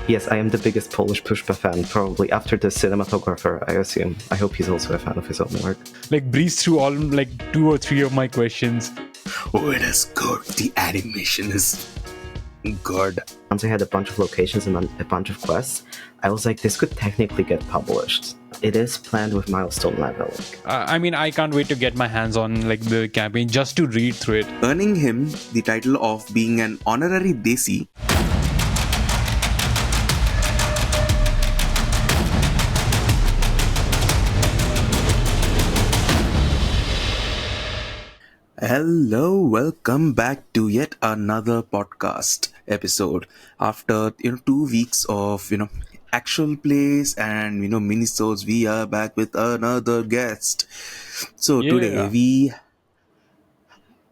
Yes, I am the biggest Polish Pushpa fan, probably after the cinematographer, I assume. I hope he's also a fan of his own work. Like breeze through all like 2 or 3 of my questions. Oh, it is good. The animation is good. Once I had a bunch of locations and a bunch of quests, I was like, this could technically get published. It is planned with milestone leveling. I mean, I can't wait to get my hands on like the campaign just to read through it. Earning him the title of being an honorary Desi. Hello, welcome back to yet another podcast episode. After 2 weeks of actual plays and minisodes, we are back with another guest. So today we,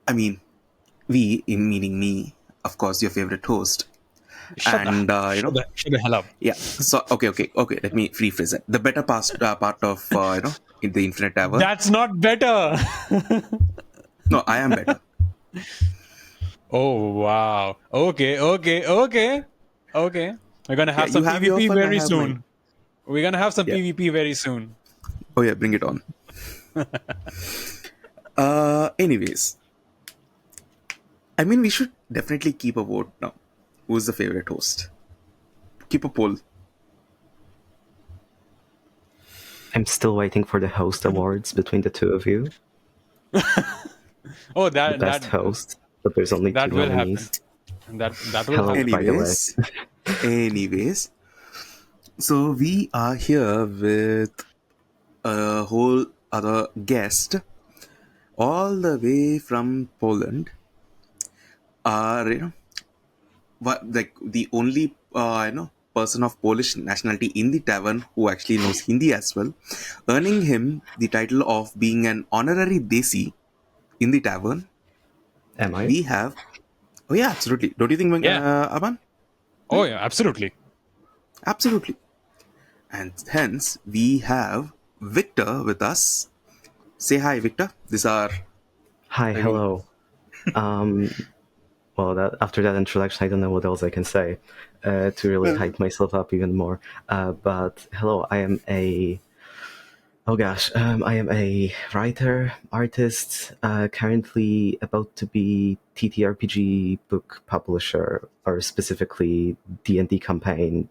in meaning me, of course, your favorite host. Shut the hell up. Yeah. So okay. Let me rephrase it. The better part of in the Infinite Tavern. That's not better. No, I am better. Oh wow. Okay. We're gonna have some have your PvP fun, I very have soon. mine. We're gonna have some Yeah. PvP very soon. Oh yeah, bring it on. Anyways, I mean, we should definitely keep a vote now. Who's the favorite host? Keep a poll. I'm still waiting for the host awards between the two of you. Oh, The best host, but there's only that two will nominees. happen. That will Hello. happen. By the way. Anyways, so we are here with a whole other guest, all the way from Poland. Like the only person of Polish nationality in the tavern who actually knows Hindi as well, earning him the title of being an honorary Desi in the tavern. Am I? We have, oh yeah, absolutely. Don't you think, Yeah. Amaan? Oh yeah, absolutely. Absolutely. And hence we have Viktor with us. Say hi, Viktor. These are Hi, hello. Well, after that introduction, I don't know what else I can say to really hype myself up even more. But hello, I am a writer, artist, currently about to be ttrpg book publisher, or specifically D&D campaign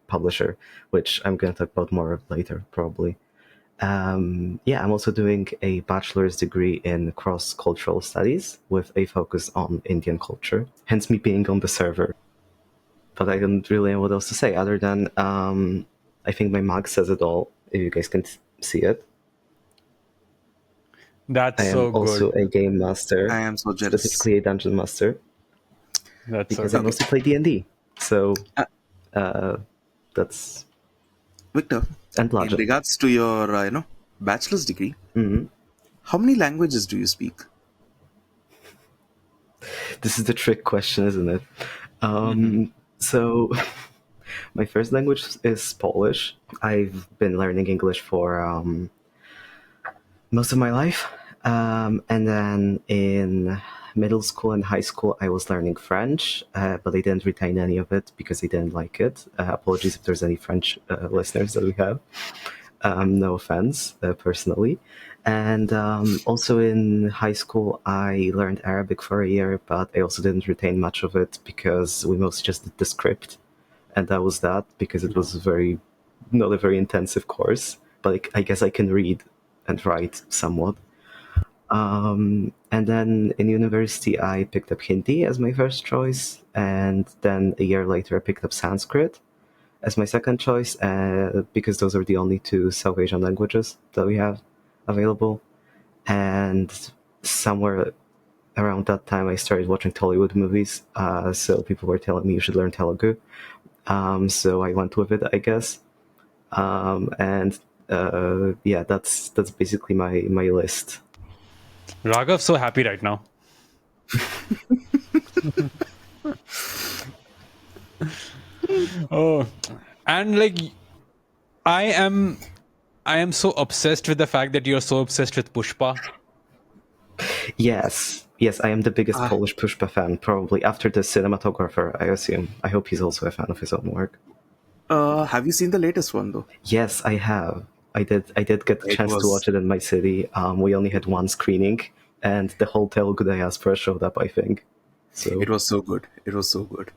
publisher, which I'm going to talk about more later, probably. I'm also doing a bachelor's degree in cross-cultural studies with a focus on Indian culture, hence me being on the server. But I don't really know what else to say other than I think my mug says it all, if you guys can see it. That's I am so also good. a game master, I am so jealous. specifically a dungeon master, That's so because I good. mostly play D&D. So that's... Viktor, And in Logic. regards to your bachelor's degree, how many languages do you speak? This is the trick question, isn't it? So, my first language is Polish. I've been learning English for most of my life. And then in middle school and high school, I was learning French, but I didn't retain any of it because I didn't like it. Apologies if there's any French listeners that we have. No offense, personally. And also in high school, I learned Arabic for a year, but I also didn't retain much of it because we mostly just did the script. And that was that, because it was not a very intensive course, but I guess I can read and write somewhat. And then in university, I picked up Hindi as my first choice, and then a year later, I picked up Sanskrit as my second choice, because those are the only two South Asian languages that we have available. And somewhere around that time, I started watching Tollywood movies, so people were telling me you should learn Telugu. So I went with it, I guess. That's basically my list. Raghav's so happy right now. Oh, and like I am so obsessed with the fact that you're so obsessed with Pushpa. Yes, Yes, I am the biggest Ah, Polish Pushpa fan, probably after the cinematographer, I assume. I hope he's also a fan of his own work. have you seen the latest one though? Yes, I have. I did get the It chance to was watch it in my city. We only had one screening, and the whole Telugu diaspora showed up, I think. So, it was so good. It was so good.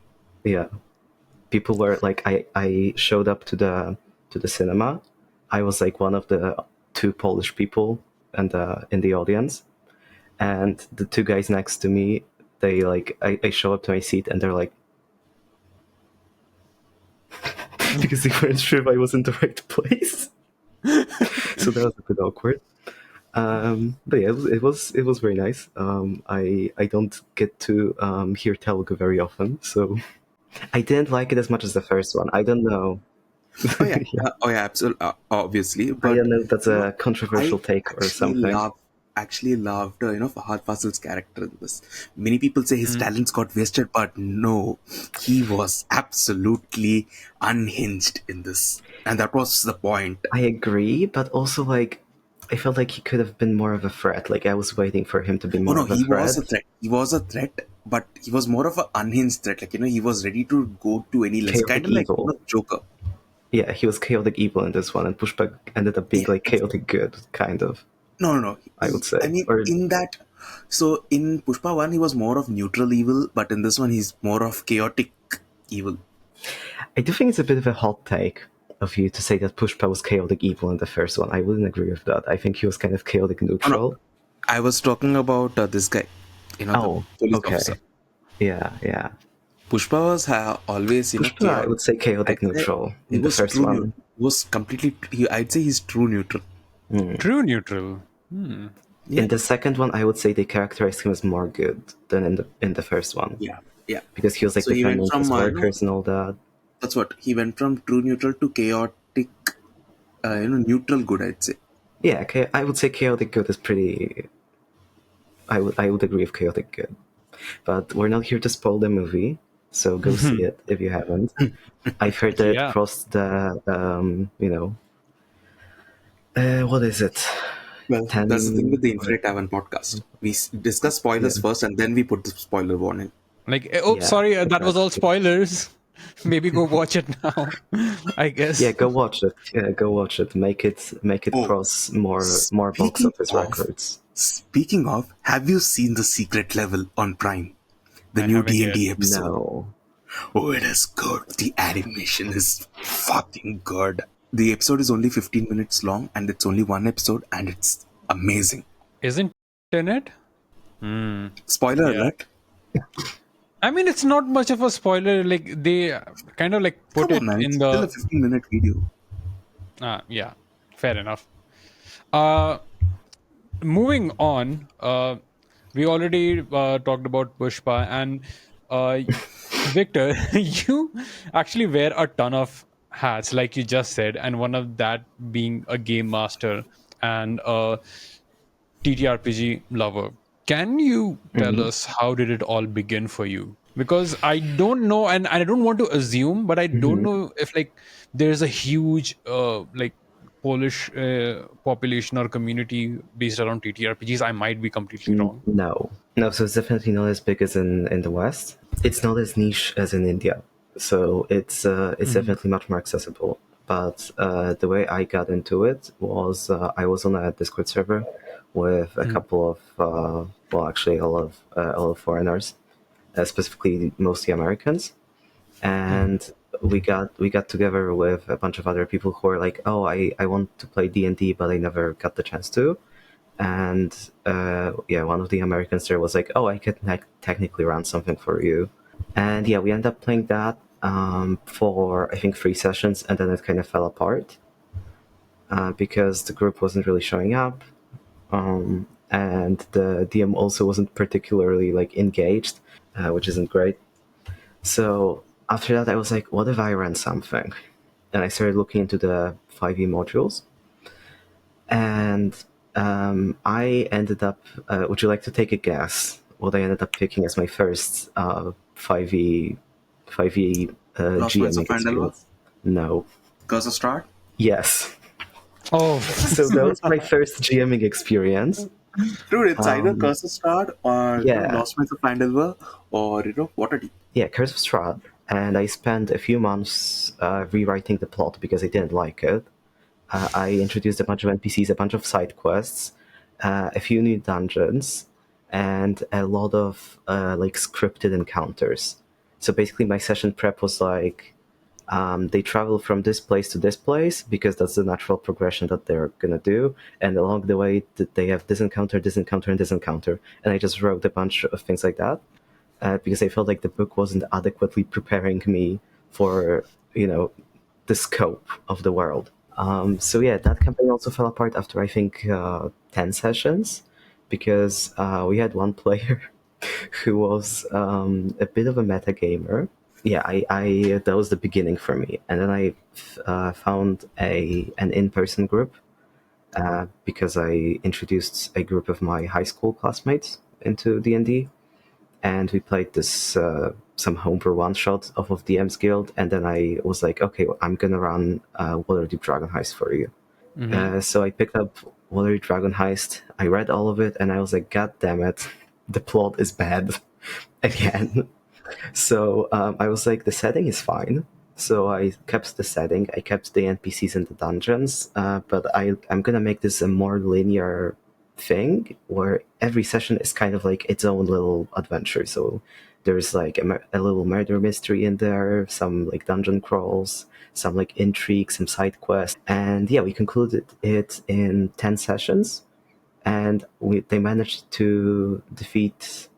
yeah. People were like, I showed up to the cinema. I was like one of the two Polish people in the audience, and the two guys next to me, they like I show up to my seat and they're like, because they weren't sure if I was in the right place. So that was a bit awkward. But yeah, it was very nice. I don't get to hear Telugu very often, so I didn't like it as much as the first one. I don't know. Oh yeah, absolutely, obviously. I But don't know if that's you know, a controversial I take or actually something. loved Fahad Fasil's character in this. Many people say his talents got wasted, but no, he was absolutely unhinged in this, and that was the point. I agree, but also like I felt like he could have been more of a threat. Like I was waiting for him to be Oh more no, of a he was threat. a threat. He was a threat, but he was more of an unhinged threat. Like he was ready to go to any lengths, kind Chaotic of like evil. Joker. Yeah, he was chaotic evil in this one, and Pushpa ended up being Yeah, like chaotic good, kind of. no, no, no. I would I say, mean, or in that, so in Pushpa 1, he was more of neutral evil, but in this one, he's more of chaotic evil. I do think it's a bit of a hot take of you to say that Pushpa was chaotic evil in the first one. I wouldn't agree with that. I think he was kind of chaotic Oh, no, neutral. I was talking about this guy, the Oh, police officer. okay. Yeah. Pushpa was always, Pushpa, I chaotic. would say I'd chaotic say neutral he in the was first true neutral. one. He was completely, I'd say he's true neutral. True neutral. Yeah, In the second one, I would say they characterized him as more good than in the first one, yeah, yeah. because he was like So he went defending from, his workers and all that. that's what, he went from true neutral to chaotic, neutral good, I'd say. Yeah, I would say chaotic good is pretty. I would agree with chaotic good, but we're not here to spoil the movie, so go see it if you haven't. I've heard that it Yeah. crossed the what is it? Well, that's the thing with 10 the or Infinite Tavern podcast. We discuss spoilers yeah. first and then we put the spoiler warning. Like, Yeah, sorry, that was all exactly. spoilers. Maybe go watch it now. I Yeah, guess. go watch it. Yeah, go watch it. Make it Oh, cross more box speaking office of, records. have you seen the secret level on Prime? The I new haven't yet. D&D episode. No. Oh, it is good. The animation is fucking good. The episode is only 15 minutes long and it's only one episode and it's amazing. Isn't in it? Spoiler Yeah. alert. I mean, it's not much of a spoiler. Like, they kind of like put Come it on, man. in It's still a the. 15-minute video. Yeah, fair enough. Uh, Moving on, we already talked about Pushpa, and uh, Victor, you actually wear a ton of hats, like you just said, and one of that being a game master and a TTRPG lover. Can you tell us how did it all begin for you? Because I don't know, and I don't want to assume, but I don't know if like there's a huge like Polish population or community based around TTRPGs. I might be completely wrong. No. So it's definitely not as big as in the West. It's not as niche as in India. So it's definitely much more accessible. But the way I got into it was I was on a Discord server with a couple of well, actually a lot of foreigners, specifically mostly Americans, and we got together with a bunch of other people who were like, oh, I want to play D&D, but I never got the chance to. And yeah, one of the Americans there was like, oh, I could technically run something for you. And yeah, we ended up playing that for I think 3 sessions, and then it kind of fell apart because the group wasn't really showing up, and the DM also wasn't particularly like engaged, which isn't great. So after that, I was like, what if I ran something? And I started looking into the 5e modules, and I ended up. Would you like to take a guess what I ended up picking as my first 5e Lost Points of GMing Vandelver? experience? No. Curse of Strahd? Yes. Oh, So that was my first GMing experience. Dude, it's either Um, Curse of Strahd or yeah, Lost Mines of Phandelver or Waterdeep. yeah, Curse of Strahd, and I spent a few months rewriting the plot because I didn't like it. I introduced a bunch of NPCs, a bunch of side quests, a few new dungeons, and a lot of like scripted encounters. So basically, my session prep was like they travel from this place to this place because that's the natural progression that they're gonna do, and along the way they have this encounter, this encounter, and this encounter. And I just wrote a bunch of things like that because I felt like the book wasn't adequately preparing me for the scope of the world. So yeah, that campaign also fell apart after I think 10 sessions because we had one player who was a bit of a meta gamer. Yeah, I that was the beginning for me, and then I found an in-person group because I introduced a group of my high school classmates into D&D, and we played this some homebrew one shot off of DM's Guild, and then I was like, okay, well, I'm gonna run Waterdeep Dragon Heist for you. So I picked up Waterdeep Dragon Heist. I read all of it, and I was like, God damn it, the plot is bad again. So I was like, the setting is fine. So I kept the setting, I kept the NPCs in the dungeons, but I'm gonna make this a more linear thing where every session is kind of like its own little adventure. So there's like a little murder mystery in there, some like dungeon crawls, some like intrigue, some side quests, and yeah, we concluded it in 10 sessions, and they managed to defeat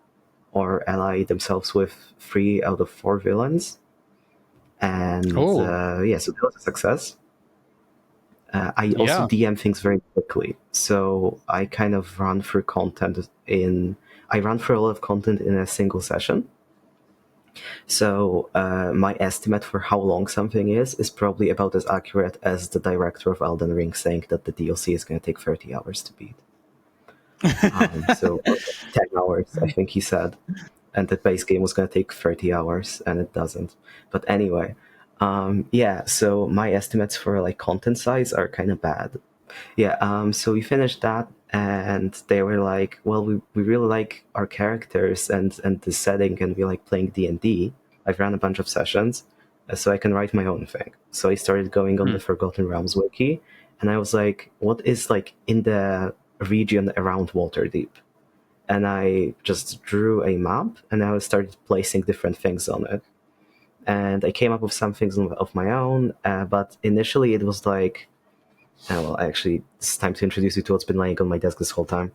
or ally themselves with 3 out of 4 villains. And Oh, yeah, so that was a success. I also yeah. DM things very quickly, so I kind of run through content in. I run through a lot of content in a single session. So my estimate for how long something is probably about as accurate as the director of Elden Ring saying that the DLC is going to take 30 hours to beat. So 10 hours, I think he said. And the base game was going to take 30 hours, and it doesn't. But anyway, yeah, so my estimates for like content size are kind of bad. Yeah, so we finished that, and they were like, well, we really like our characters and the setting, and we like playing D&D. I've run a bunch of sessions, so I can write my own thing. So I started going on the Forgotten Realms wiki, and I was like, what is like in the region around Waterdeep? And I just drew a map, and I started placing different things on it. And I came up with some things of my own, but initially it was like, well, actually, it's time to introduce you to what's been laying on my desk this whole time.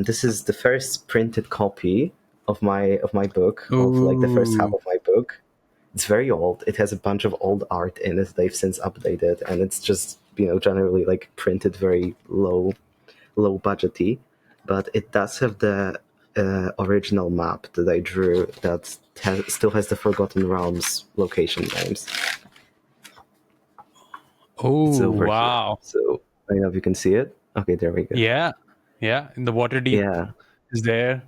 This is the first printed copy of my book, of like the first half Ooh. of my book. It's very old. It has a bunch of old art in it. They've since updated, and it's just generally like printed very low budgety, but it does have the original map that I drew that still has the Forgotten Realms location names. It's Oh, over here. wow. So I don't know if you can see it. Okay, there we go. Yeah. Yeah. In the water deep Yeah. is there.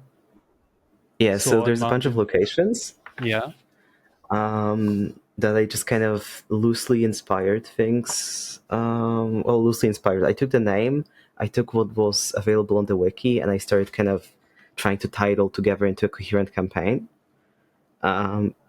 Yeah, so Swan there's a bunch of Mountain. locations Yeah. that I just kind of loosely inspired things. Well, loosely inspired. I took the name, I took what was available on the wiki, and I started kind of trying to tie it all together into a coherent campaign.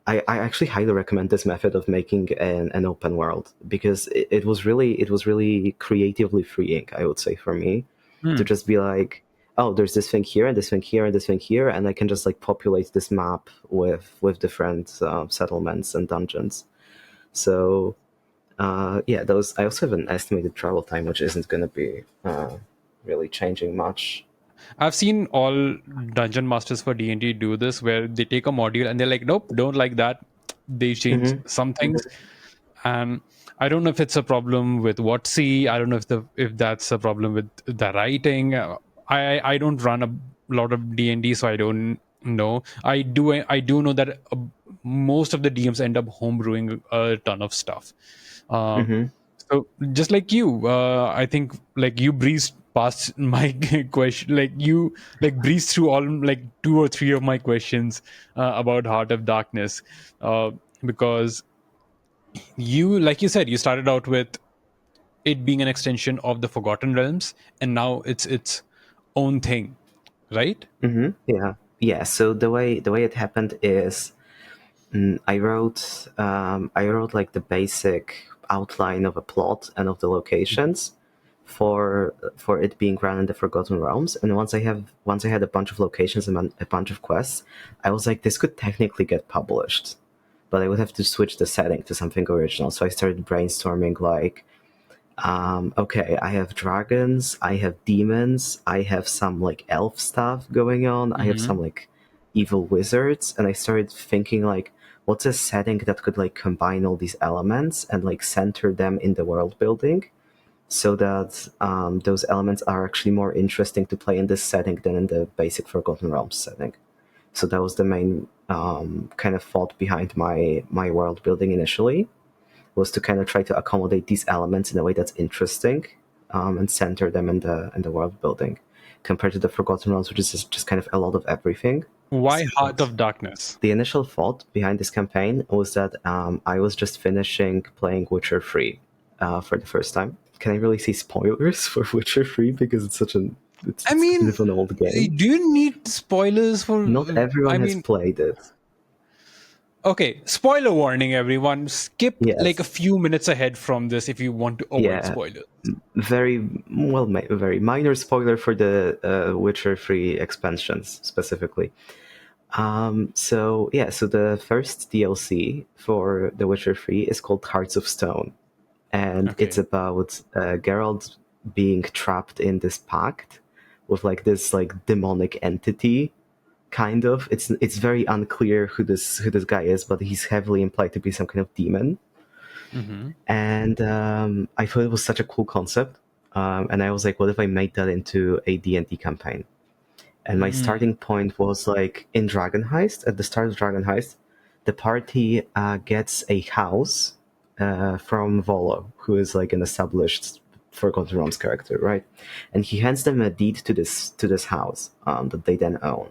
I actually highly recommend this method of making an open world because it was really creatively freeing, I would say, for me to Hmm. just be like, oh, there's this thing here and this thing here and this thing here, and I can just like populate this map with different settlements and dungeons. So yeah, those. I also have an estimated travel time, which isn't going to be really changing much. I've seen all dungeon masters for D&D do this where they take a module and they're like, nope, don't like that. They change Hmm. some things. And I don't know if it's a problem with WOTC. I don't know if that's a problem with the writing. I don't run a lot of D&D, so I don't know. I do know that most of the DMs end up homebrewing a ton of stuff. Um, Hmm. so just like you, I think like you breezed past my question, like you like breezed through all like 2 or 3 of my questions about Heart of Darkness, because you, like you said, you started out with it being an extension of the Forgotten Realms, and now it's own thing, right? Yeah. So the way it happened is I wrote like the basic outline of a plot and of the locations for it being run in the Forgotten Realms. And once I had a bunch of locations and a bunch of quests, I was like, this could technically get published, but I would have to switch the setting to something original. So I started brainstorming like, okay, I have dragons, I have demons, I have some like elf stuff going on, I have some like evil wizards, and I started thinking like, what's a setting that could like combine all these elements and like center them in the world building, so that those elements are actually more interesting to play in this setting than in the basic Forgotten Realms setting. So that was the main kind of thought behind my world building initially, was to kind of try to accommodate these elements in a way that's interesting, and center them in the world building, compared to the Forgotten Realms, which is just kind of a lot of everything. Why Heart of Darkness? The initial thought behind this campaign was that I was just finishing playing Witcher 3 for the first time. Can I really say spoilers for Witcher 3 because it's such an it's I mean, kind of an old game? do you need spoilers for? Not everyone I has mean, played it. okay, spoiler warning, everyone. Skip Yes. like a few minutes ahead from this if you want to avoid Yeah. spoilers. Very very minor spoiler for the Witcher 3 expansions specifically. So the first DLC for The Witcher 3 is called Hearts of Stone, and Okay. it's about Geralt being trapped in this pact with like this like demonic entity. Kind of, it's very unclear who this guy is, but he's heavily implied to be some kind of demon. And I thought it was such a cool concept, and I was like, what if I made that into a D&D campaign? And my starting point was like in Dragon Heist. At the start of Dragon Heist, the party gets a house from Volo, who is like an established Forgotten Realms character, right? And he hands them a deed to this house that they then own.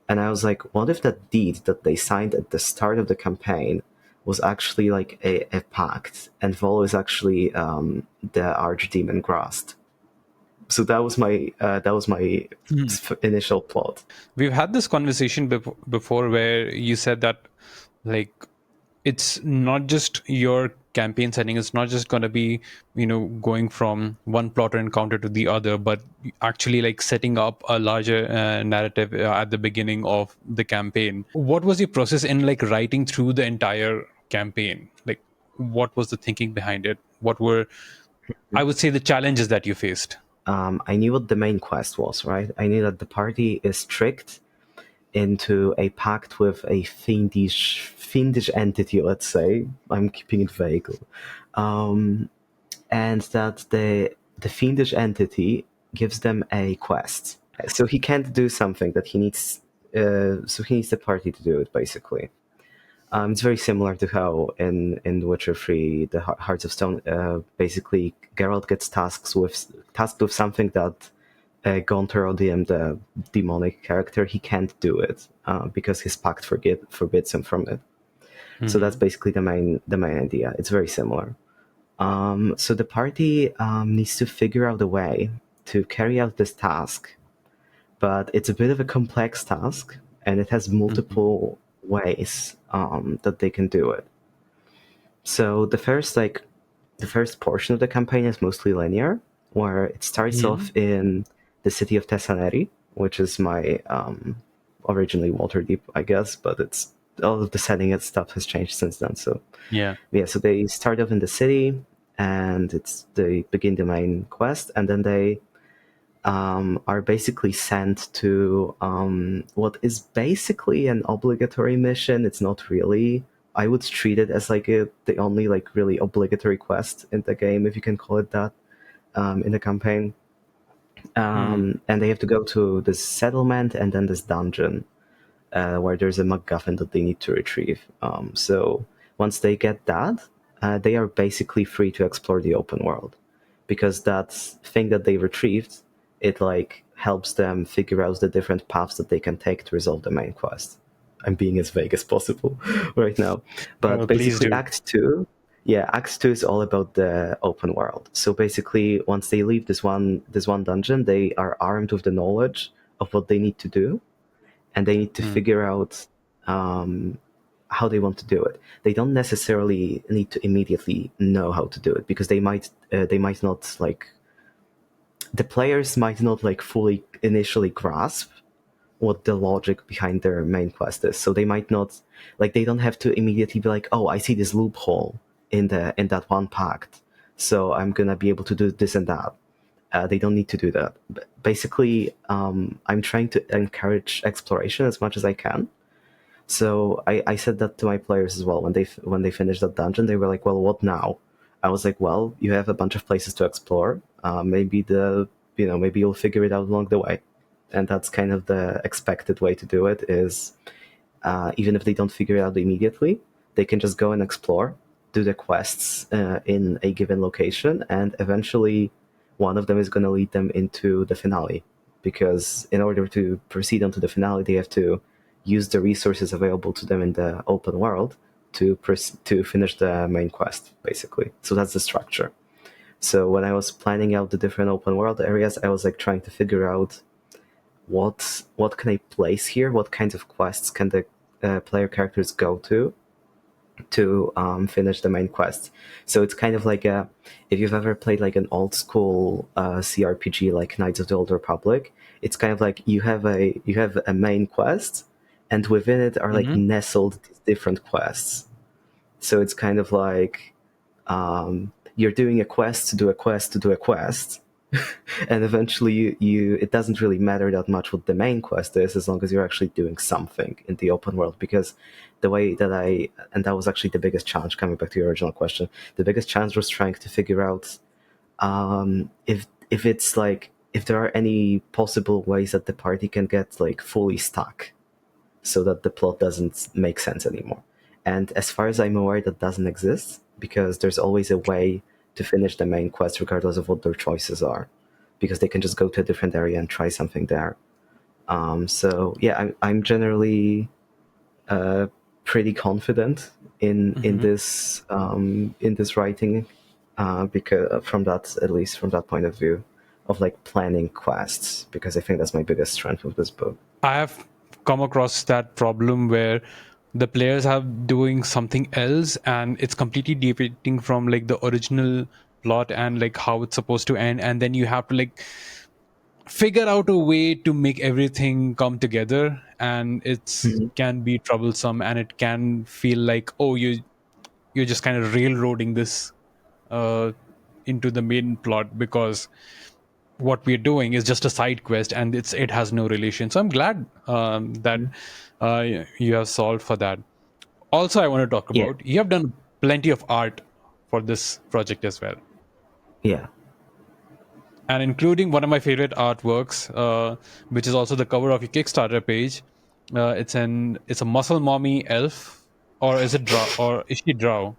And I was like, what if that deed that they signed at the start of the campaign was actually like a pact, and Volo is actually the archdemon Grast. So that was my initial plot. We've had this conversation before where you said that like it's not just your campaign setting, it's not just going to be going from one plot or encounter to the other, but actually like setting up a larger narrative at the beginning of the campaign. What was your process in like writing through the entire campaign? Like what was the thinking behind it? What were, I would say, the challenges that you faced? I knew what the main quest was, right? I knew that the party is tricked into a pact with a fiendish entity, let's say. I'm keeping it vague. And that the fiendish entity gives them a quest. So he can't do something that he needs, so he needs the party to do it, basically. It's very similar to how in The Witcher 3, the Hearts of Stone, basically Geralt gets tasked with something that Gunther Odium, the demonic character, he can't do it because his pact forbids him from it. So that's basically the main idea. It's very similar. So the party needs to figure out a way to carry out this task, but it's a bit of a complex task, and it has multiple ways that they can do it. So the first portion of the campaign is mostly linear, where it starts off in the city of Tessaneri, which is my originally Waterdeep, I guess, but it's all of the setting and stuff has changed since then. So so they start off in the city, and they begin the main quest, and then they are basically sent to what is basically an obligatory mission. It's not really. I would treat it as like the only like really obligatory quest in the game, if you can call it that, in the campaign. And they have to go to this settlement and then this dungeon where there's a MacGuffin that they need to retrieve. So once they get that, they are basically free to explore the open world, because that thing that they retrieved, it like helps them figure out the different paths that they can take to resolve the main quest. I'm being as vague as possible right now, but basically Act 2 Yeah, Act 2 is all about the open world. So basically, once they leave this one dungeon, they are armed with the knowledge of what they need to do, and they need to figure out how they want to do it. They don't necessarily need to immediately know how to do it, because they might not, like, the players might not, like, fully initially grasp what the logic behind their main quest is. So they might not, like, they don't have to immediately be like, oh, I see this loophole in that one pact, so I'm gonna be able to do this and that. They don't need to do that. Basically, I'm trying to encourage exploration as much as I can. So I said that to my players as well. When they finished that dungeon, they were like, well, what now? I was like, well, you have a bunch of places to explore. Maybe you'll figure it out along the way. And that's kind of the expected way to do it, is even if they don't figure it out immediately, they can just go and explore, do the quests in a given location, and eventually one of them is going to lead them into the finale. Because in order to proceed onto the finale, they have to use the resources available to them in the open world to finish the main quest, basically. So that's the structure. So when I was planning out the different open world areas, I was like trying to figure out what can I place here, what kinds of quests can the player characters go to finish the main quest. So it's kind of like if you've ever played like an old school CRPG like Knights of the Old Republic, it's kind of like you have a main quest, and within it are like nestled different quests. So it's kind of like you're doing a quest to do a quest to do a quest. And eventually it doesn't really matter that much what the main quest is, as long as you're actually doing something in the open world. Because the way that and that was actually the biggest challenge, coming back to your original question, the biggest challenge was trying to figure out if it's like, if there are any possible ways that the party can get like fully stuck, so that the plot doesn't make sense anymore. And as far as I'm aware, that doesn't exist, because there's always a way to finish the main quest regardless of what their choices are, because they can just go to a different area and try something there. So yeah, I'm generally pretty confident in this writing, because at least from that point of view of like planning quests, because I think that's my biggest strength with this book. I have come across that problem where the players are doing something else and it's completely deviating from like the original plot and like how it's supposed to end, and then you have to like figure out a way to make everything come together, and it's can be troublesome, and it can feel like, oh, you're just kind of railroading this into the main plot, because what we're doing is just a side quest and it has no relation. So I'm glad that you have solved for that. Also, I want to talk Yeah. about, you have done plenty of art for this project as well, Yeah. and including one of my favorite artworks, which is also the cover of your Kickstarter page. It's a muscle mommy elf, or is it drow, or is she drow?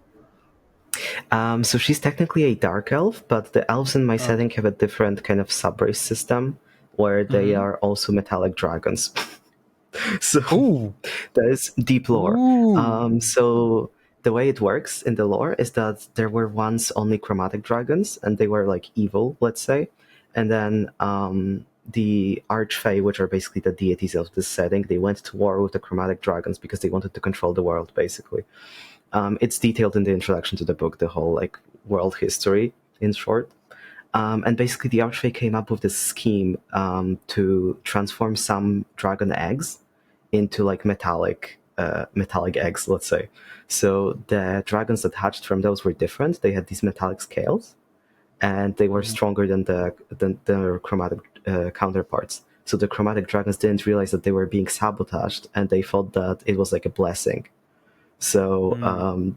So she's technically a dark elf, but the elves in my setting have a different kind of sub-race system, where they are also metallic dragons. So Ooh. that is deep lore. Ooh. So the way it works in the lore is that there were once only chromatic dragons, and they were like evil, let's say. And then the Archfey, which are basically the deities of this setting, they went to war with the chromatic dragons because they wanted to control the world, basically. It's detailed in the introduction to the book, the whole like world history in short. And basically the Archfey came up with this scheme to transform some dragon eggs into like metallic eggs, let's say. So the dragons that hatched from those were different. They had these metallic scales, and they were stronger than their chromatic counterparts. So the chromatic dragons didn't realize that they were being sabotaged, and they thought that it was like a blessing. So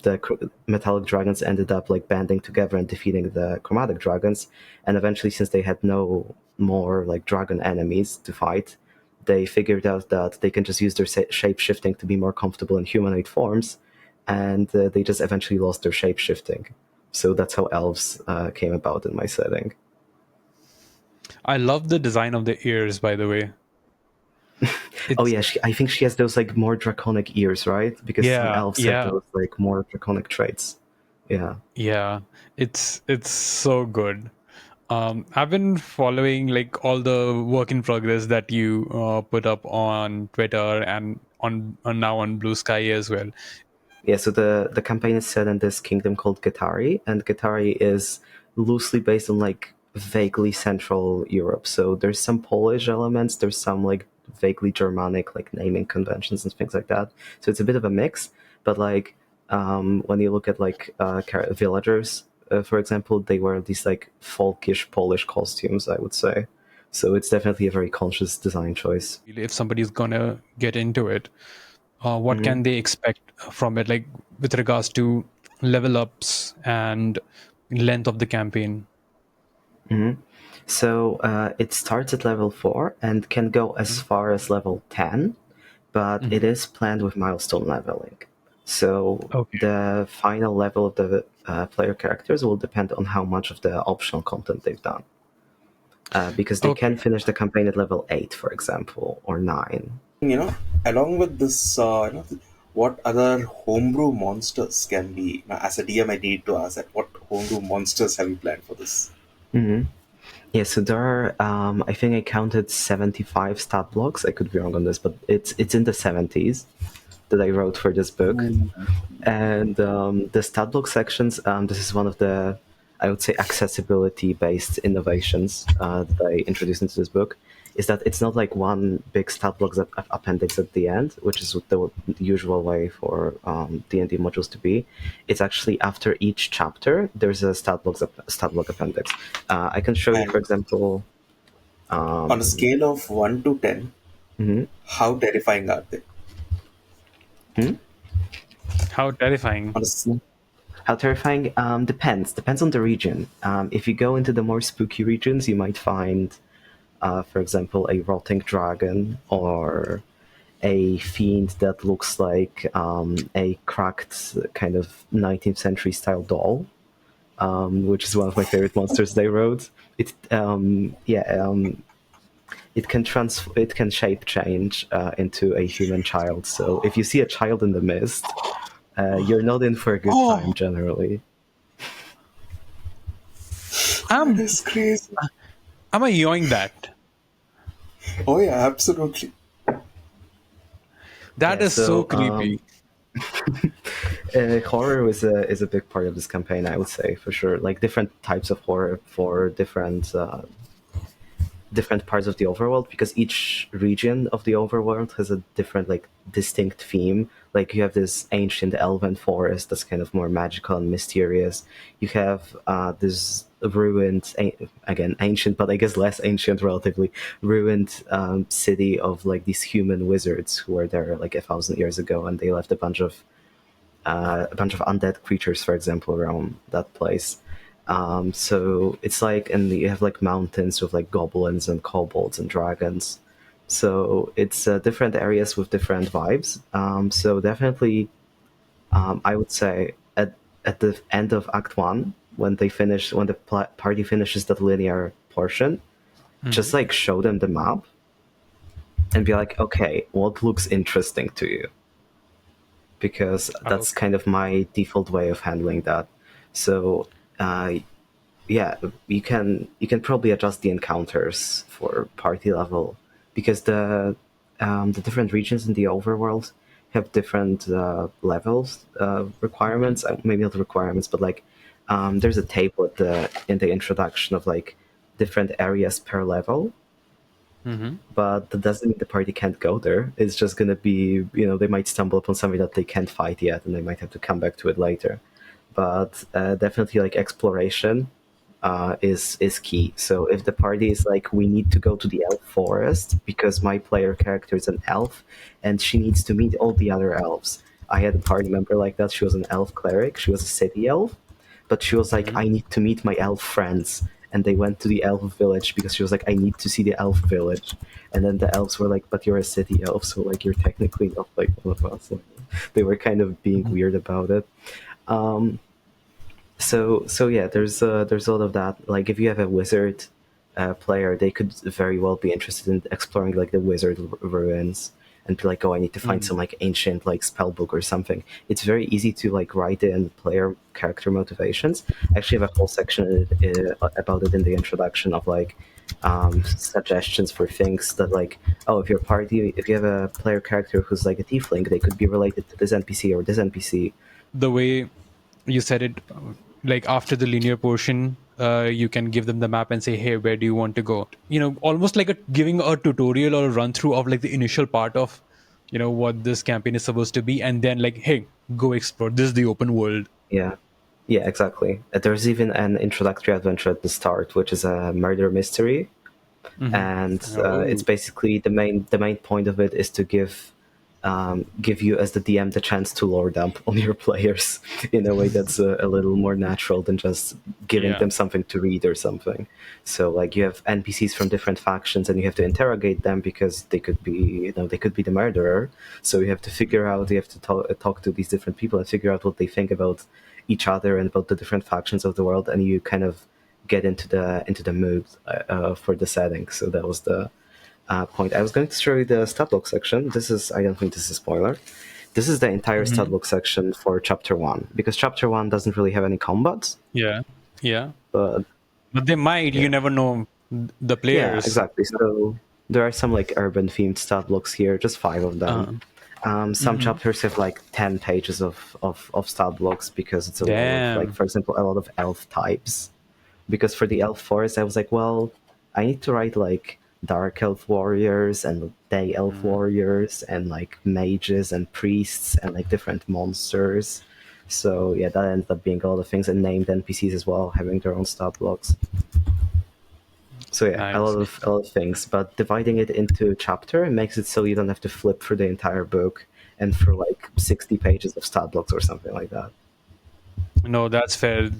the metallic dragons ended up like banding together and defeating the chromatic dragons. And eventually, since they had no more like dragon enemies to fight, they figured out that they can just use their shape shifting to be more comfortable in humanoid forms, and they just eventually lost their shape shifting. So that's how elves came about in my setting. I love the design of the ears, by the way. Oh yeah, I think she has those like more draconic ears, right? Because some elves have yeah. those like more draconic traits. Yeah. Yeah, it's so good. I've been following like all the work in progress that you put up on Twitter and on now on Blue Sky as well. Yeah, so the campaign is set in this kingdom called Qatari, and Qatari is loosely based on like vaguely Central Europe. So there's some Polish elements, there's some like vaguely Germanic like naming conventions and things like that. So it's a bit of a mix. But like when you look at like villagers, for example, they wear these like folkish Polish costumes, I would say. So it's definitely a very conscious design choice. If somebody's gonna get into it, what Mm-hmm. can they expect from it, like with regards to level ups and length of the campaign? Mm-hmm. So it starts at level 4 and can go as far as level 10, but it is planned with milestone leveling. So Okay. the final level of the player characters will depend on how much of the optional content they've done. Because they Okay. can finish the campaign at level 8, for example, or 9. Along with this, what other homebrew monsters can be? As a DM, I need to ask that. What homebrew monsters have you planned for this? Mm-hmm. Yeah, so there are, I think I counted 75 stat blocks. I could be wrong on this, but it's in the 70s that I wrote for this book. And the stat block sections, this is one of the, I would say, accessibility-based innovations that I introduced into this book, is that it's not like one big stat block appendix at the end, which is the usual way for D&D modules to be. It's actually after each chapter, there's a stat block appendix. I can show you, for And example. on a scale of 1 to 10, Mhm. how terrifying are they? How terrifying. On a, s- How terrifying? Depends on the region. If you go into the more spooky regions, you might find, for example, a rotting dragon or a fiend that looks like a cracked kind of 19th century style doll, which is one of my favorite monsters they wrote. It can shape change into a human child. So if you see a child in the mist, you're not in for a good time Oh, generally. that I'm is crazy. I'm enjoying that. Oh, yeah, absolutely. That Yeah, is so so creepy. horror is a big part of this campaign, I would say, for sure. Like different types of horror for different parts of the overworld, because each region of the overworld has a different like distinct theme. Like you have this ancient elven forest that's kind of more magical and mysterious. You have this ruined, again ancient, but I guess less ancient relatively, ruined city of like these human wizards who were there like 1,000 years ago, and they left a bunch of undead creatures, for example, around that place. So it's like, and you have like mountains with like goblins and kobolds and dragons. So it's different areas with different vibes. So definitely, I would say at the end of Act One, when the party finishes that linear portion, just like show them the map and be like, okay, what looks interesting to you? Because that's Okay. kind of my default way of handling that. So uh, yeah, you can probably adjust the encounters for party level, because the different regions in the overworld have different levels requirements. Maybe not requirements, but like there's a table in the introduction of like different areas per level, Mm-hmm. but that doesn't mean the party can't go there. It's just gonna be, they might stumble upon something that they can't fight yet, and they might have to come back to it later. But definitely, like exploration is key. So if the party is like, we need to go to the elf forest because my player character is an elf, and she needs to meet all the other elves. I had a party member like that. She was an elf cleric. She was a city elf, but she was like, Mm-hmm. I need to meet my elf friends. And they went to the elf village because she was like, I need to see the elf village. And then the elves were like, but you're a city elf, so like you're technically not like one of us. Like, they were kind of being weird about it. Um, so yeah, there's a lot of that. Like if you have a wizard player, they could very well be interested in exploring like the wizard ruins and be like, oh, I need to find some like ancient like spell book or something. It's very easy to like write in player character motivations. I actually have a whole section about it in the introduction of like suggestions for things that like, oh, if you have a player character who's like a tiefling, they could be related to this NPC or this NPC. The way you said it, like after the linear portion, you can give them the map and say, hey, where do you want to go? Almost like giving a tutorial or a run through of like the initial part of what this campaign is supposed to be, and then like, hey, go explore, this is the open world. Yeah, exactly. There's even an introductory adventure at the start, which is a murder mystery, and it's basically the main point of it is to give you as the DM the chance to lore dump on your players in a way that's a little more natural than just giving them something to read or something. So like you have NPCs from different factions and you have to interrogate them because they could be the murderer. So you have to talk to these different people and figure out what they think about each other and about the different factions of the world, and you kind of get into the mood for the setting. So that was the point. I was going to show you the stat block section. I don't think this is a spoiler. This is the entire stat block section for chapter 1, because chapter 1 doesn't really have any combats. Yeah. But they might. You never know the players. Yeah, exactly. So there are some like urban themed stat blocks here, just 5 of them. Some chapters have like 10 pages of stat blocks because it's a lot of, like, for example, a lot of elf types. Because for the elf forest, I was like, well, I need to write like dark elf warriors and day elf warriors and like mages and priests and like different monsters. So yeah, that ended up being a lot of things, and named NPCs as well, having their own stat blocks. So yeah, nice. a lot of things, but dividing it into chapter makes it so you don't have to flip through the entire book and for like 60 pages of stat blocks or something like that. No, that's fair.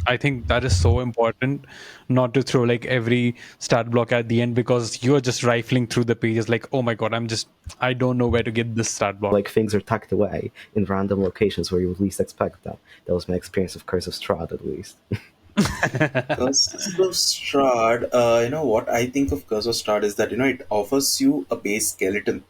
I think that is so important, not to throw like every stat block at the end, because you're just rifling through the pages like, oh my god, I don't know where to get this stat block. Like things are tucked away in random locations where you would least expect them. That was my experience of Curse of Strahd, at least. Curse of Strahd, what I think of Curse of Strahd is that it offers you a base skeleton.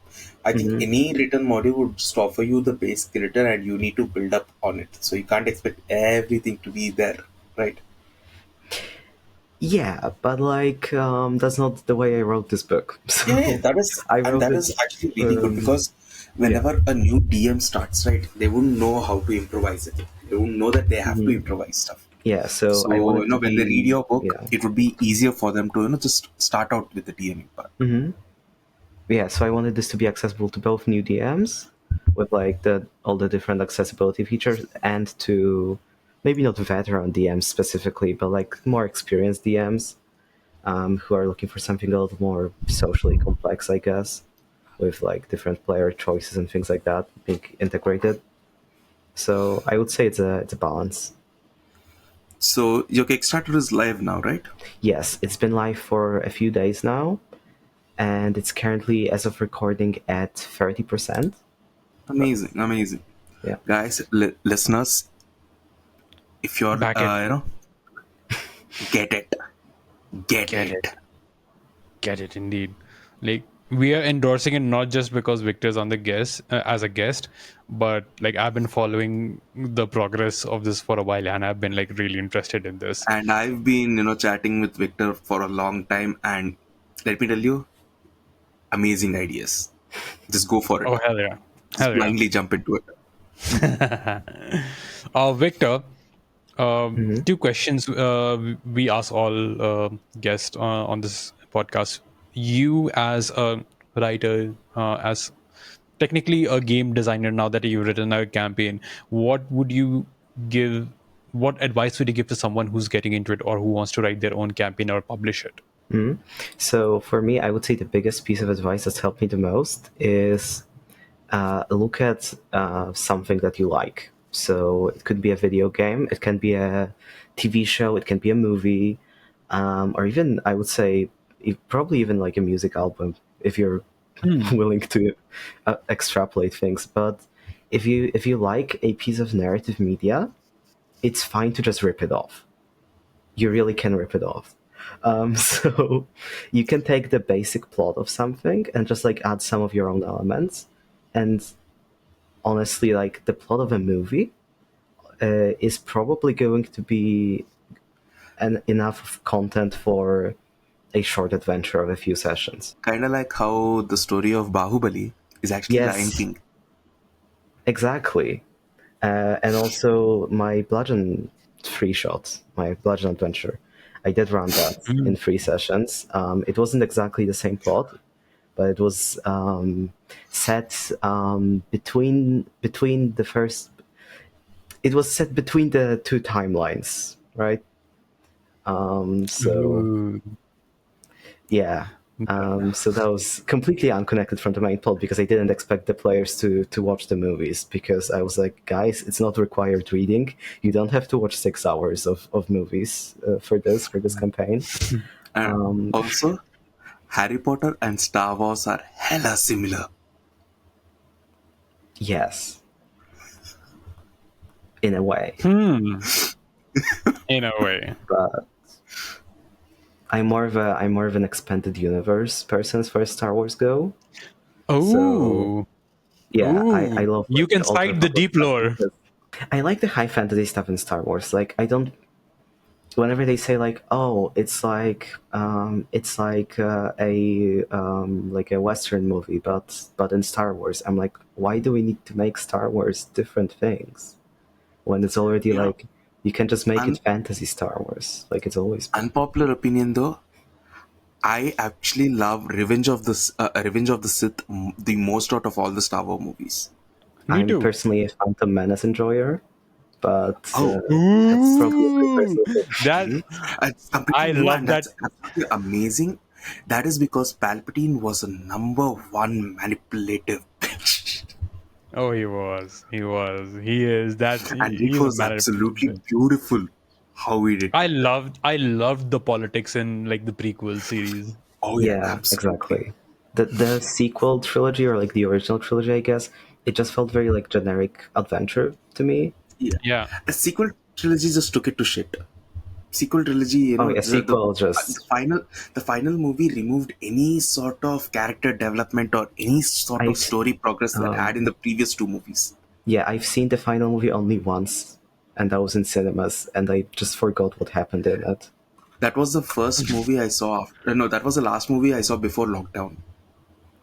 I think any written module would just offer you the base skeleton and you need to build up on it. So you can't expect everything to be there, right? Yeah, but like that's not the way I wrote this book. So Yeah, that is actually really good, because whenever a new DM starts, right, they wouldn't know how to improvise it. They wouldn't know that they have to improvise stuff. Yeah, so I when they read your book, it would be easier for them to just start out with the DMing part. Yeah, so I wanted this to be accessible to both new DMs with like all the different accessibility features, and to maybe not veteran DMs specifically, but like more experienced DMs who are looking for something a little more socially complex, I guess, with like different player choices and things like that being integrated. So I would say it's a balance. So your Kickstarter is live now, right? Yes, it's been live for a few days now, and it's currently, as of recording, at 30%. Amazing. Yeah, guys, listeners, if you're get it indeed. Like, we are endorsing it not just because Victor's on the guest as a guest, but like I've been following the progress of this for a while, and I've been like really interested in this. And I've been chatting with Victor for a long time, and let me tell you, amazing ideas. Just go for it. Oh hell yeah! Blindly jump into it. Victor, 2 questions we ask all guests on this podcast. You as a writer, as technically a game designer, now that you've written a campaign, what advice would you give to someone who's getting into it or who wants to write their own campaign or publish it? So for me, I would say the biggest piece of advice that's helped me the most is look at something that you like. So it could be a video game, it can be a TV show, it can be a movie, or even, I would say, probably even like a music album, if you're willing to extrapolate things. But if you like a piece of narrative media, it's fine to just rip it off. You really can rip it off. So you can take the basic plot of something and just like add some of your own elements. And honestly, like the plot of a movie is probably going to be enough of content for a short adventure of a few sessions. Kind of like how the story of Bahubali is actually Lion Yes, King. exactly. And also my bludgeon free shot, my bludgeon adventure. I did run that in 3 sessions. It wasn't exactly the same plot, but it was set between the first. It was set between the two timelines, right? So Ooh. yeah. So that was completely unconnected from the main plot because I didn't expect the players to watch the movies because I was like, guys, it's not required reading. You don't have to watch 6 hours of movies for this campaign. And also, Harry Potter and Star Wars are hella similar. Yes, in a way, In a way. but I'm more of an expanded universe person as far as Star Wars go. So Oh. yeah, I Ooh. love You like can the ultra cite the novel deep stuff lore. because I like the high fantasy stuff in Star Wars. Like I don't. Whenever they say like, "Oh, it's like a Western movie," but in Star Wars, I'm like, why do we need to make Star Wars different things when it's already You know, like you can just make it un- fantasy Star Wars like it's always been. unpopular opinion though, I actually love Revenge of the Sith the most out of all the Star Wars movies. Me I'm too. personally a Phantom Menace enjoyer, but Oh, that's that's probably a very Ooh. personal thing. That it's completely I new love and that. that's absolutely amazing. That is because Palpatine was a number one manipulative bitch. Oh, he was. He was. He is. That's And it he's a was manipulative absolutely bitch. beautiful how he did that. I loved the politics in like the prequel series. Oh yeah, Yeah, absolutely. exactly. The sequel trilogy or like the original trilogy, I guess, it just felt very like generic adventure to me. Yeah. Yeah. The sequel trilogy just took it to shit. Sequel trilogy, Oh yeah, the sequel the just final the final movie removed any sort of character development or any sort of I've story progress that had um in the previous two movies. yeah, I've seen the final movie only once, and that was in cinemas, and I just forgot what happened in it. That was the first movie I saw. No, that was the last movie I saw before lockdown.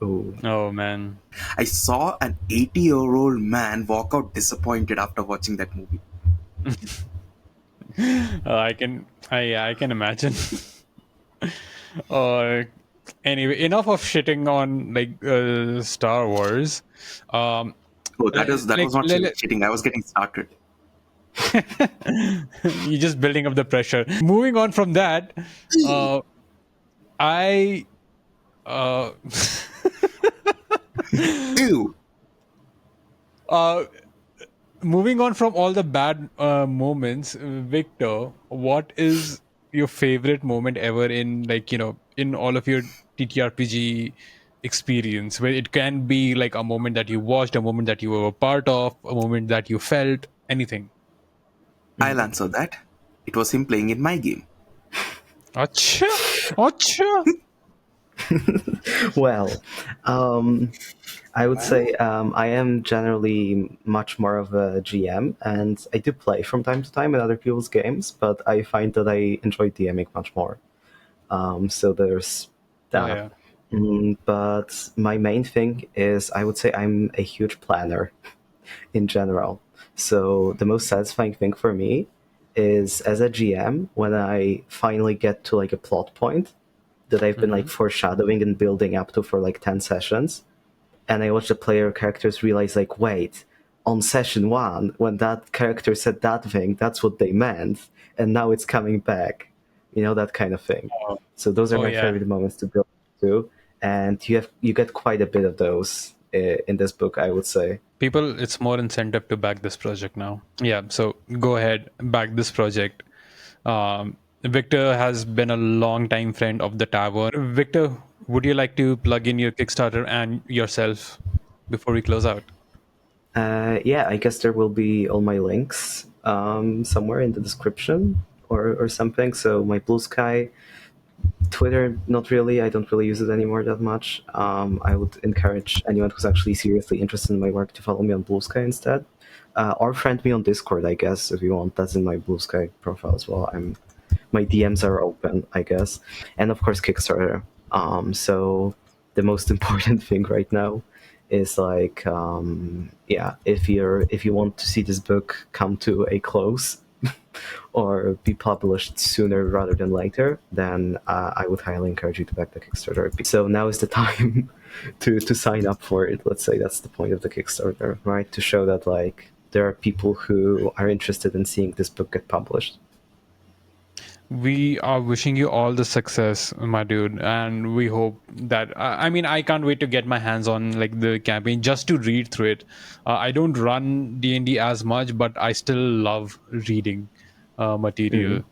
Ooh. Oh man. I saw an 80-year-old man walk out disappointed after watching that movie. I can imagine. uh anyway, enough of shitting on like Star Wars. Um Oh, that was like not cheating. I was getting started. you're just building up the pressure. Moving on from that, uh I uh Ew. uh moving on from all the bad moments, Victor, what is your favorite moment ever in like in all of your TTRPG experience? Where it can be like a moment that you watched, a moment that you were a part of, a moment that you felt, anything. I'll answer that. It was him playing in my game. Acha, acha. Well, I would say I am generally much more of a GM, and I do play from time to time in other people's games, but I find that I enjoy DMing much more. So there's Oh that. yeah. But my main thing is I would say I'm a huge planner in general. So the most satisfying thing for me is as a GM when I finally get to like a plot point that I've been like Hmm. foreshadowing and building up to for like 10 sessions, and I watch the player characters realize like, wait, on session one, when that character said that thing, that's what they meant, and now it's coming back. You know, that kind of thing. Oh, So those are oh my yeah. favorite moments to build to, and you get quite a bit of those in this book, I would say. People, it's more incentive to back this project now. Yeah, so go ahead, back this project. Victor has been a long time friend of the Tavern. Victor, would you like to plug in your Kickstarter and yourself before we close out? Yeah, I guess there will be all my links somewhere in the description or something. So my Blue Sky Twitter, not really. I don't really use it anymore that much. I would encourage anyone who's actually seriously interested in my work to follow me on Blue Sky instead, or friend me on Discord, I guess, if you want. That's in my Blue Sky profile as well. My DMs are open, I guess, and of course Kickstarter. So the most important thing right now is like, if you want to see this book come to a close or be published sooner rather than later, then I would highly encourage you to back the Kickstarter. So now is the time to sign up for it. Let's say that's the point of the Kickstarter, right? To show that like there are people who are interested in seeing this book get published. We are wishing you all the success, my dude, and we hope that I mean, I can't wait to get my hands on like the campaign just to read through it. I don't run D&D as much, but I still love reading material.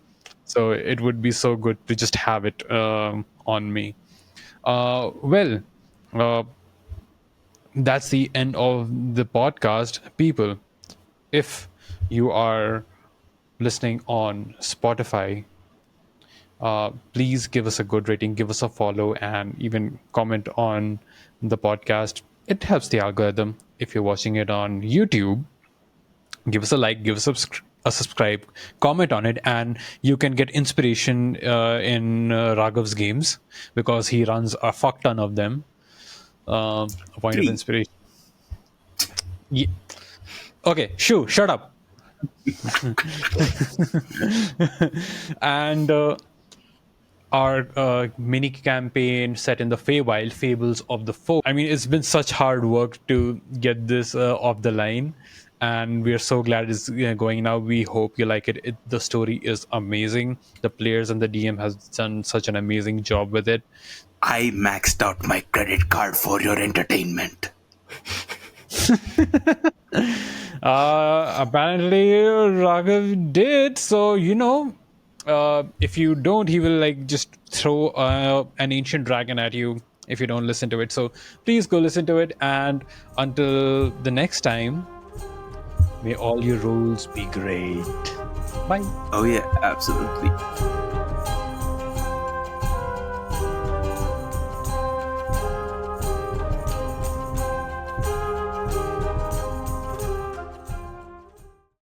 So it would be so good to just have it on me. Well, that's the end of the podcast, people. If you are listening on Spotify, please give us a good rating, give us a follow, and even comment on the podcast. It helps the algorithm. If you're watching it on YouTube, give us a like, give us a subscribe, comment on it, and you can get inspiration in Raghav's games because he runs a fuck ton of them. A point of 3. inspiration. Yeah. Okay, shut up. And our mini campaign set in the Feywild, Fables of the Folk. I mean, it's been such hard work to get this off the line, and we're so glad it's going now. We hope you like it. The story is amazing. The players and the DM has done such an amazing job with it. I maxed out my credit card for your entertainment. Apparently Raghav did, so if you don't, he will like just throw an ancient dragon at you if you don't listen to it. So please go listen to it, and until the next time, may all your rolls be great. Bye. Oh yeah, absolutely.